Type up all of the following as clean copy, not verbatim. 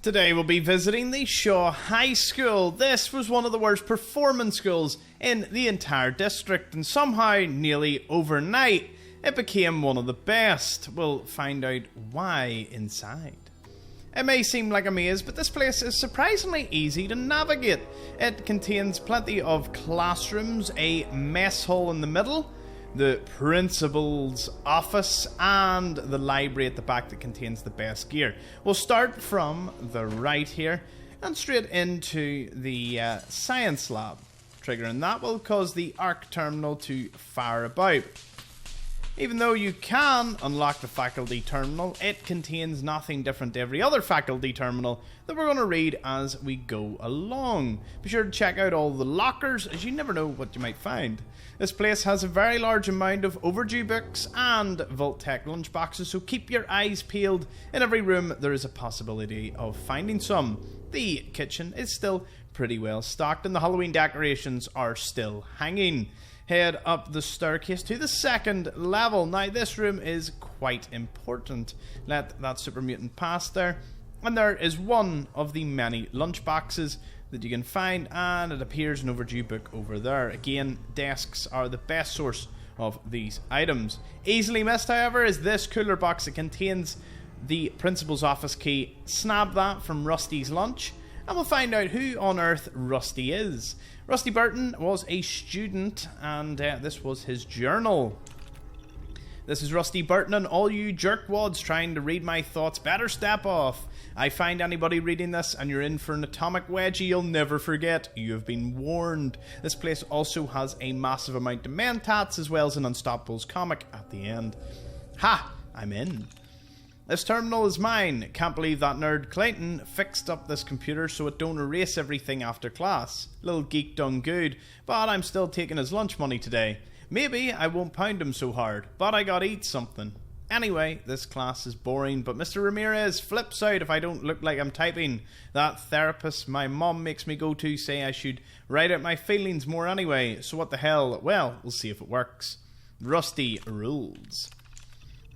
Today we'll be visiting the Shaw High School. This was one of the worst performing schools in the entire district, and somehow, nearly overnight, it became one of the best. We'll find out why inside. It may seem like a maze, but this place is surprisingly easy to navigate. It contains plenty of classrooms, a mess hall in the middle, the principal's office, and the library at the back that contains the best gear. We'll start from the right here and straight into the science lab. Triggering that will cause the arc terminal to fire about. Even though you can unlock the faculty terminal, it contains nothing different to every other faculty terminal that we're going to read as we go along. Be sure to check out all the lockers, as you never know what you might find. This place has a very large amount of overdue books and Vault-Tec lunchboxes, so keep your eyes peeled. In every room there is a possibility of finding some. The kitchen is still pretty well stocked and the Halloween decorations are still hanging. Head up the staircase to the second level. Now this room is quite important. Let that super mutant pass there. And there is one of the many lunchboxes that you can find, and it appears an overdue book over there. Again, desks are the best source of these items. Easily missed, however, is this cooler box that contains the principal's office key. Snab that from Rusty's lunch, and we'll find out who on earth Rusty is. Rusty Burton was a student, and this was his journal. This is Rusty Burton, and all you jerkwads trying to read my thoughts better step off. I find anybody reading this and you're in for an atomic wedgie you'll never forget. You have been warned. This place also has a massive amount of Mentats as well as an Unstoppables comic at the end. Ha! I'm in. This terminal is mine. Can't believe that nerd Clayton fixed up this computer so it don't erase everything after class. Little geek done good, but I'm still taking his lunch money today. Maybe I won't pound him so hard, but I gotta eat something. Anyway, this class is boring, but Mr. Ramirez flips out if I don't look like I'm typing. That therapist my mom makes me go to say I should write out my feelings more anyway, so what the hell? Well, we'll see if it works. Rusty rules.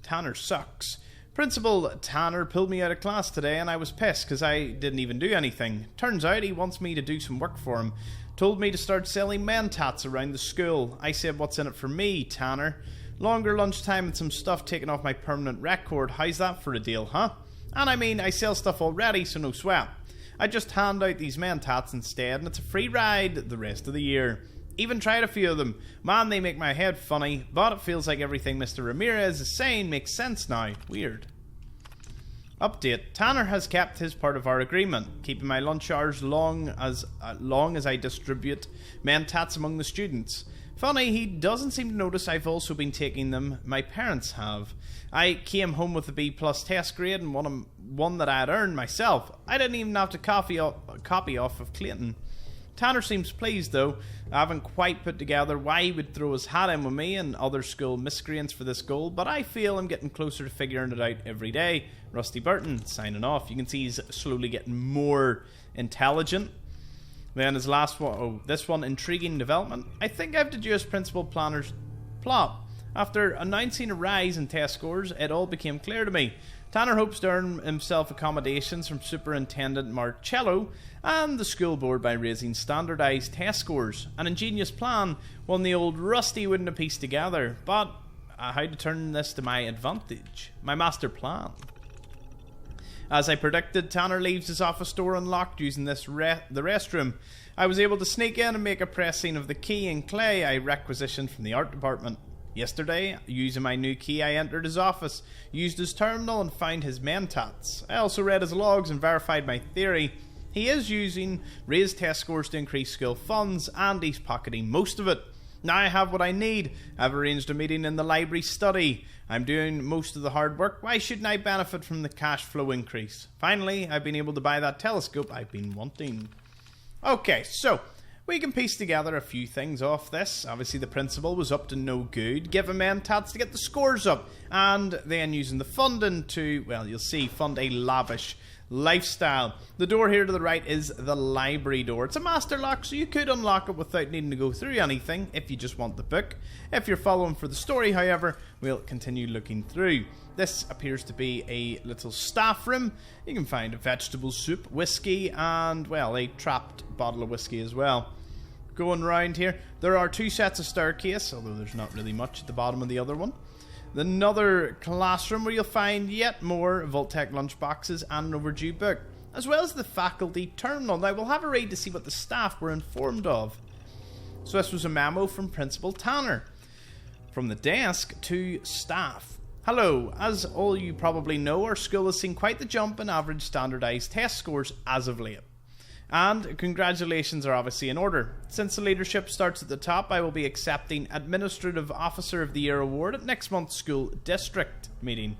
Tanner sucks. Principal Tanner pulled me out of class today and I was pissed because I didn't even do anything. Turns out he wants me to do some work for him. Told me to start selling Mentats around the school. I said, what's in it for me, Tanner? Longer lunchtime and some stuff taken off my permanent record. How's that for a deal, huh? And I mean, I sell stuff already, so no sweat. I just hand out these Mentats instead and it's a free ride the rest of the year. Even tried a few of them. Man, they make my head funny, but it feels like everything Mr. Ramirez is saying makes sense now. Weird. Update. Tanner has kept his part of our agreement, keeping my lunch hours long as I distribute Mentats among the students. Funny, he doesn't seem to notice I've also been taking them. My parents have. I came home with a B+ test grade and one that I had earned myself. I didn't even have to copy off of Clayton. Tanner seems pleased though. I haven't quite put together why he would throw his hat in with me and other school miscreants for this goal, but I feel I'm getting closer to figuring it out every day. Rusty Burton signing off. You can see he's slowly getting more intelligent. Then his last one, this one, intriguing development. I think I've deduced Principal Planner's plot. After announcing a rise in test scores, it all became clear to me. Tanner hopes to earn himself accommodations from Superintendent Marcello and the school board by raising standardised test scores. An ingenious plan, one the old Rusty wouldn't have pieced together, but how to turn this to my advantage. My master plan. As I predicted, Tanner leaves his office door unlocked using the restroom. I was able to sneak in and make a press scene of the key and clay I requisitioned from the art department. Yesterday, using my new key, I entered his office, used his terminal and found his Mentats. I also read his logs and verified my theory. He is using raised test scores to increase school funds and he's pocketing most of it. Now I have what I need. I've arranged a meeting in the library study. I'm doing most of the hard work. Why shouldn't I benefit from the cash flow increase? Finally, I've been able to buy that telescope I've been wanting. Okay, so we can piece together a few things off this. Obviously the principal was up to no good. Give him Mentats to get the scores up. And then using the funding to, well, you'll see, fund a lavish lifestyle. The door here to the right is the library door. It's a master lock, so you could unlock it without needing to go through anything if you just want the book. If you're following for the story, however, we'll continue looking through. This appears to be a little staff room. You can find a vegetable soup, whiskey, and, well, a trapped bottle of whiskey as well. Going round here, there are 2 sets of staircase, although there's not really much at the bottom of the other one. Another classroom where you'll find yet more Vault-Tec lunchboxes and an overdue book, as well as the faculty terminal. Now we'll have a read to see what the staff were informed of. So this was a memo from Principal Tanner. From the desk to staff. Hello, as all you probably know, our school has seen quite the jump in average standardised test scores as of late. And congratulations are obviously in order. Since the leadership starts at the top, I will be accepting Administrative Officer of the Year award at next month's school district meeting.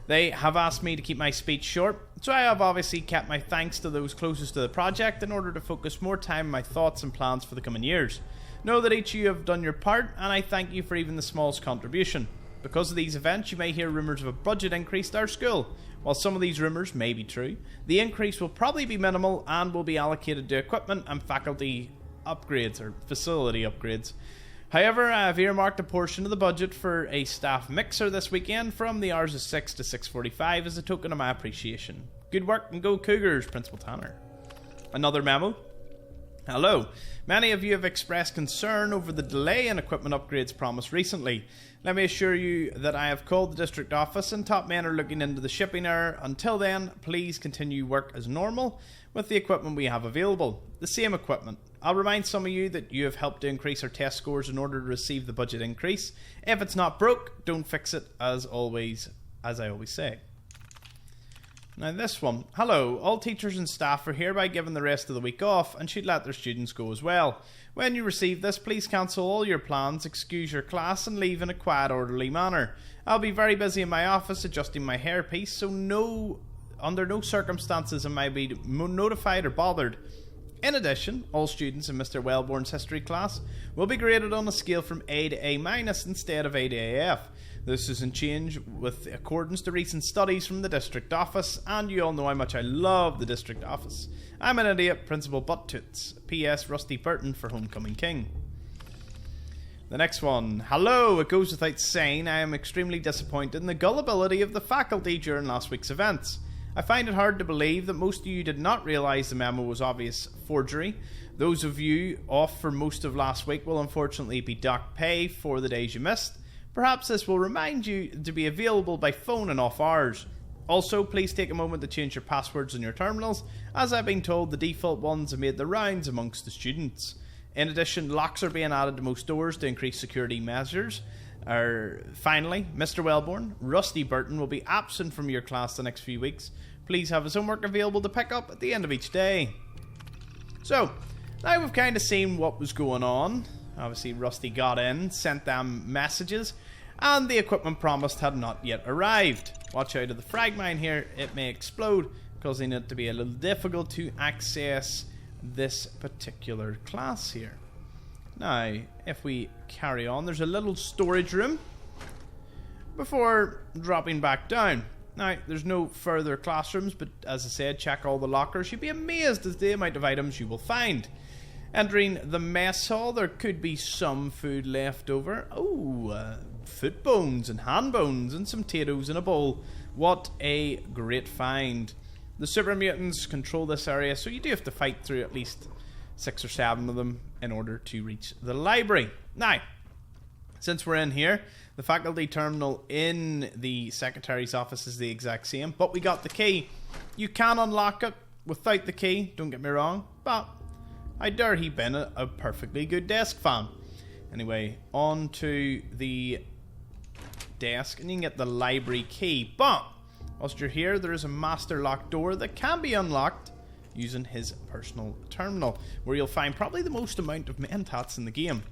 They have asked me to keep my speech short, so I have obviously kept my thanks to those closest to the project in order to focus more time on my thoughts and plans for the coming years. Know that each of you have done your part, and I thank you for even the smallest contribution. Because of these events, you may hear rumours of a budget increase to our school. While some of these rumours may be true, the increase will probably be minimal and will be allocated to equipment and faculty upgrades or facility upgrades. However, I have earmarked a portion of the budget for a staff mixer this weekend from the hours of 6 to 6:45 as a token of my appreciation. Good work and go Cougars, Principal Tanner. Another memo. Hello. Many of you have expressed concern over the delay in equipment upgrades promised recently. Let me assure you that I have called the district office and top men are looking into the shipping error. Until then, please continue work as normal with the equipment we have available. The same equipment. I'll remind some of you that you have helped to increase our test scores in order to receive the budget increase. If it's not broke, don't fix it, as I always say. Now this one. Hello, all teachers and staff are hereby given the rest of the week off and should let their students go as well. When you receive this, please cancel all your plans, excuse your class and leave in a quiet, orderly manner. I'll be very busy in my office adjusting my hairpiece, so under no circumstances am I be notified or bothered. In addition, all students in Mr. Wellborn's history class will be graded on a scale from A to A- instead of A to AF. This is in change with accordance to recent studies from the district office, and you all know how much I love the district office. I'm an idiot, Principal Butt-Toots. P.S. Rusty Burton for Homecoming King. The next one. Hello, it goes without saying I am extremely disappointed in the gullibility of the faculty during last week's events. I find it hard to believe that most of you did not realise the memo was obvious forgery. Those of you off for most of last week will unfortunately be docked pay for the days you missed. Perhaps this will remind you to be available by phone and off hours. Also, please take a moment to change your passwords on your terminals, as I've been told the default ones have made the rounds amongst the students. In addition, locks are being added to most doors to increase security measures. Finally, Mr. Wellborn, Rusty Burton will be absent from your class the next few weeks. Please have his homework available to pick up at the end of each day. So, now we've kind of seen what was going on. Obviously, Rusty got in, sent them messages, and the equipment promised had not yet arrived. Watch out of the frag mine here, it may explode, causing it to be a little difficult to access this particular class here. Now, if we carry on, there's a little storage room before dropping back down. Now, there's no further classrooms, but as I said, check all the lockers. You'd be amazed at the amount of items you will find. Entering the mess hall, there could be some food left over. Foot bones and hand bones and some potatoes in a bowl. What a great find. The super mutants control this area, so you do have to fight through at least 6 or 7 of them in order to reach the library. Now, since we're in here, the faculty terminal in the secretary's office is the exact same, but we got the key. You can unlock it without the key, don't get me wrong, but I dare he been a perfectly good desk fan. Anyway, on to the desk, and you can get the library key. But whilst you're here, there is a master lock door that can be unlocked using his personal terminal, where you'll find probably the most amount of Mentats in the game.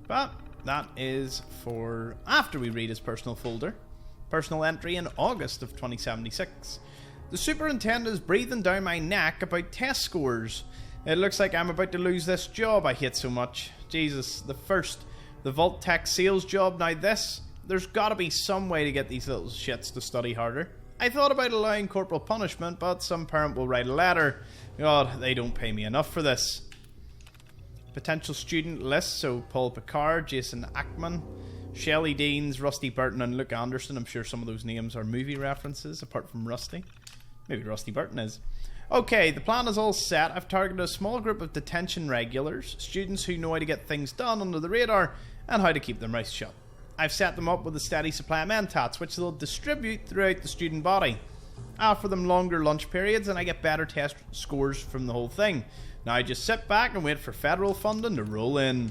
But that is for after we read his personal folder. Personal entry in August of 2076. The superintendent is breathing down my neck about test scores. It looks like I'm about to lose this job I hate so much. Jesus, the Vault-Tec sales job. Now there's got to be some way to get these little shits to study harder. I thought about allowing corporal punishment, but some parent will write a letter. God, they don't pay me enough for this. Potential student list, so Paul Picard, Jason Ackman, Shelley Deans, Rusty Burton and Luke Anderson. I'm sure some of those names are movie references, apart from Rusty. Maybe Rusty Burton is. Okay, the plan is all set. I've targeted a small group of detention regulars, students who know how to get things done under the radar and how to keep their mouths shut. I've set them up with a steady supply of Mentats, which they'll distribute throughout the student body. I offer them longer lunch periods and I get better test scores from the whole thing. Now I just sit back and wait for federal funding to roll in.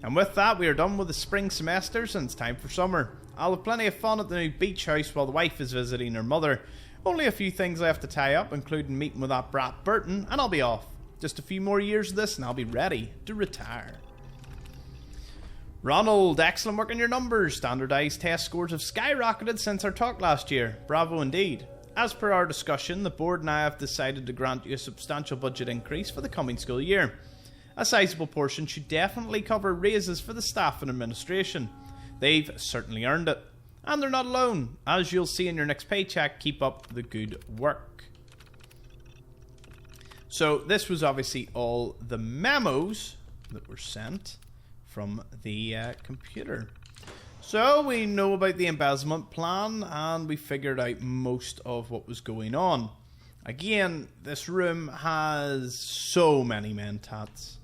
And with that, we are done with the spring semesters and it's time for summer. I'll have plenty of fun at the new beach house while the wife is visiting her mother. Only a few things I have to tie up, including meeting with that brat Burton, and I'll be off. Just a few more years of this and I'll be ready to retire. Ronald, excellent work on your numbers. Standardized test scores have skyrocketed since our talk last year. Bravo indeed. As per our discussion, the board and I have decided to grant you a substantial budget increase for the coming school year. A sizable portion should definitely cover raises for the staff and administration. They've certainly earned it. And they're not alone. As you'll see in your next paycheck, keep up the good work. So this was obviously all the memos that were sent from the computer. So we know about the embezzlement plan and we figured out most of what was going on. Again, this room has so many mentats.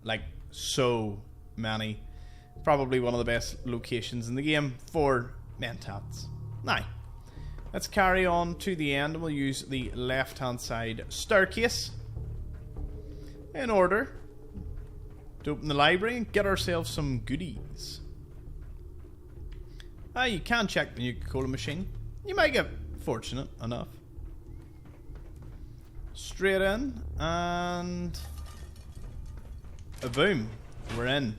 Like, so many. Probably one of the best locations in the game for mentats. Now, let's carry on to the end and we'll use the left-hand side staircase in order to open the library and get ourselves some goodies. You can check the Nuka-Cola machine. You might get fortunate enough. Straight in and boom, we're in.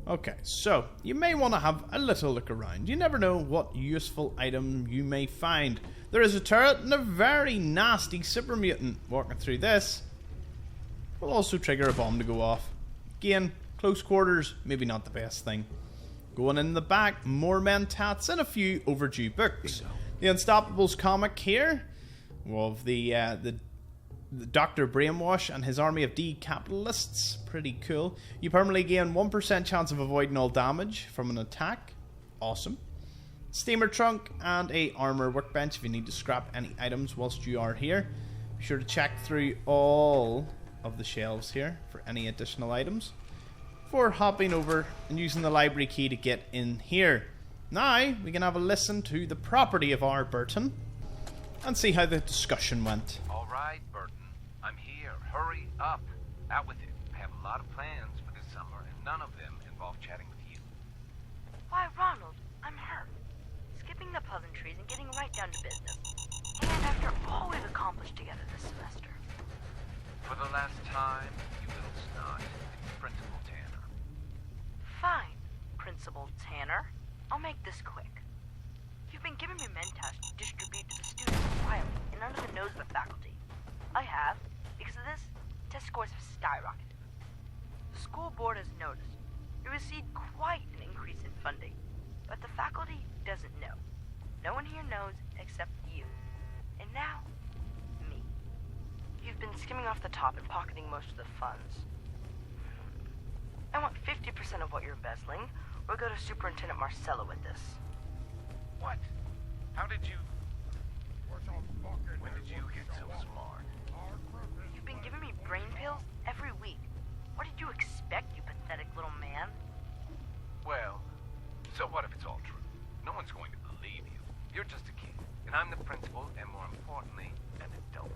Okay, so you may want to have a little look around. You never know what useful item you may find. There is a turret and a very nasty super mutant. Walking through this will also trigger a bomb to go off. Again, close quarters, maybe not the best thing. Going in the back, more mentats and a few overdue books. The Unstoppables comic here of the Dr. Brainwash and his army of decapitalists. Pretty cool. You permanently gain 1% chance of avoiding all damage from an attack. Awesome. Steamer trunk and a armor workbench if you need to scrap any items whilst you are here. Be sure to check through all of the shelves here for any additional items before hopping over and using the library key to get in here. Now we can have a listen to the property of our Burton and see how the discussion went. Alright, Burton. I'm here. Hurry up. Out with it. I have a lot of plans for this summer, and none of them involve chatting with you. Why, Ronald, I'm hurt. Skipping the pleasantries and getting right down to business. And after all we've accomplished together this semester. For the last time, you little snot, it's Principal Tanner. Fine, Principal Tanner. I'll make this quick. You've been giving me Mentats to distribute to the students quietly and under the nose of the faculty. I have. Because of this, test scores have skyrocketed. The school board has noticed. We received quite an increase in funding, but the faculty doesn't know. No one here knows except you. And now, me. You've been skimming off the top and pocketing most of the funds. I want 50% of what you're embezzling. We'll go to Superintendent Marcella with this. What? How did you... When did you get so smart? You've been giving me brain pills every week. What did you expect, you pathetic little man? Well, so what if it's all true? No one's going to believe you. You're just a kid, and I'm the principal, and more importantly, an adult.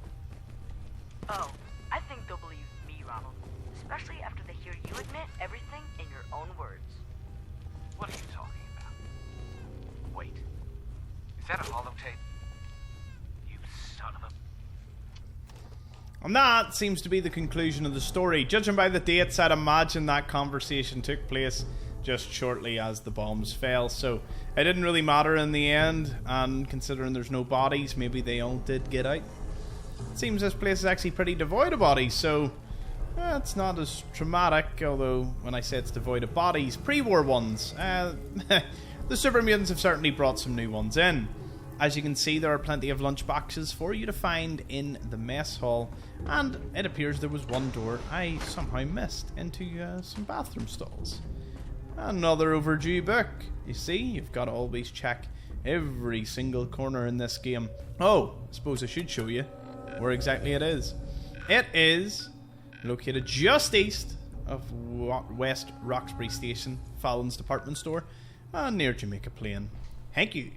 Oh, I think they'll believe me, Ronald. Especially after they hear you admit everything in your own words. What are you talking about? Wait. Is that a holotape? You son of a... And that seems to be the conclusion of the story. Judging by the dates, I'd imagine that conversation took place just shortly as the bombs fell. So it didn't really matter in the end, and considering there's no bodies, maybe they all did get out. It seems this place is actually pretty devoid of bodies, so it's not as traumatic, although when I say it's devoid of bodies, pre-war ones. The super mutants have certainly brought some new ones in. as you can see, there are plenty of lunch boxes for you to find in the mess hall, and it appears there was one door I somehow missed into some bathroom stalls. Another overdue book. You see, you've got to always check every single corner in this game. Oh, I suppose I should show you where exactly it is. It is located just east of West Roxbury Station, Fallon's department store, near Jamaica Plain. Thank you.